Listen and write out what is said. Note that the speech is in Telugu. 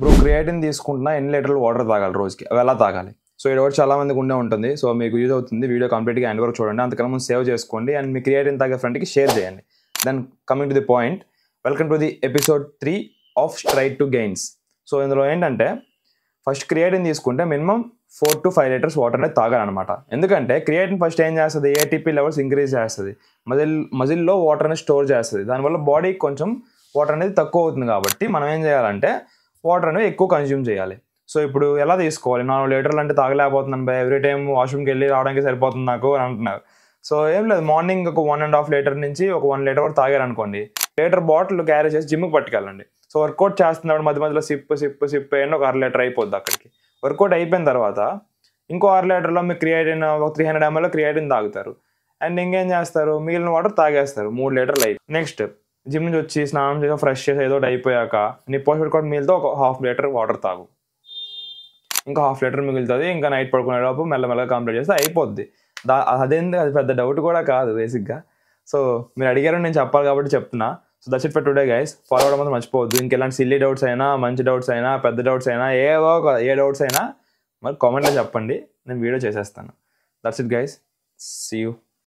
బ్రో క్రియేటిన్ తీసుకుంటున్నా ఎన్ని లీటర్లు వాటర్ తాగాలి రోజుకి, అవి ఎలా తాగాలి? సో ఈ డౌట్ చాలా మందికి ఉండే ఉంటుంది. సో మీకు యూజ్ అవుతుంది. వీడియో కంప్లీట్గా ఎండ్ వరకు చూడండి. అంతకన్నా ముందు సేవ్ చేసుకోండి అండ్ మీ క్రియేటిన్ తాగే ఫ్రెండ్కి షేర్ చేయండి. Then coming to the point, welcome to the episode 3 of straight to gains. So ఇందులో ఏంటంటే ఫస్ట్ క్రియేటిన్ తీసుకుంటే మినిమం 4 to 5 లీటర్స్ వాటర్ అనేది తాగాలన్నమాట. ఎందుకంటే క్రియేటిన్ ఫస్ట్ ఏం చేస్తుంది, ఏటీపీ లెవెల్స్ ఇంక్రీజ్ చేస్తుంది, మజిల్లో వాటర్ అనేది స్టోర్ చేస్తుంది. దానివల్ల బాడీకి కొంచెం వాటర్ అనేది తక్కువ అవుతుంది. కాబట్టి మనం ఏం చేయాలంటే వాటర్ అనేది ఎక్కువ కన్జ్యూమ్ చేయాలి. సో ఇప్పుడు ఎలా తీసుకోవాలి? 4 లీటర్లు అంటే తాగలేకపోతున్నాను బై, ఎవ్రీ టైం వాష్రూమ్కి వెళ్ళి రావడానికి సరిపోతుంది నాకు అని అంటున్నారు. సో ఏం లేదు, మార్నింగ్ ఒక 1.5 లీటర్ నుంచి ఒక 1 లీటర్ వరకు తాగారనుకోండి, లీటర్ బాటిల్ క్యారీ చేసి జిమ్కి పట్టుకెళ్ళండి. సో వర్కౌట్ చేస్తున్నప్పుడు మధ్య మధ్యలో సిప్ అయ్యండి, ఒక 1/2 లీటర్ అయిపోద్ది అక్కడికి. వర్కౌట్ అయిపోయిన తర్వాత ఇంకో 1/2 లీటర్లో మీకు క్రియేటిన్ ఒక 300 ml క్రియేటిన్ తాగుతారు. అండ్ ఇంకేం చేస్తారు, మిగిలిన వాటర్ తాగేస్తారు. 3 లీటర్లు అయి నెక్స్ట్ జిమ్ నుంచి వచ్చి స్నానం చేసి ఫ్రెష్ చేసి ఏదో ఒకటి అయిపోయాక నీ పోస్ట్ వర్కౌట్ మీల్తో ఒక 1/2 లీటర్ వాటర్ తాగు. ఇంకా 1/2 లీటర్ మిగులుతుంది. ఇంకా నైట్ పడుకునేలోపు మెల్లమెల్లగా కంప్లీట్ చేస్తే అయిపోద్ది. అదేంటి, అది పెద్ద డౌట్ కూడా కాదు బేసిక్గా. సో మీరు అడిగారు, నేను చెప్పాలి కాబట్టి చెప్తున్నా. So that's it for today guys. Follow అవ్వడం మాత్రం మర్చిపోవద్దు. ఇంకెలాంటి సిల్లీ డౌట్స్ అయినా, మంచి డౌట్స్ అయినా, పెద్ద డౌట్స్ అయినా, ఏ డౌట్స్ అయినా మరి కామెంట్లో చెప్పండి, నేను వీడియో చేసేస్తాను. That's it guys, see you.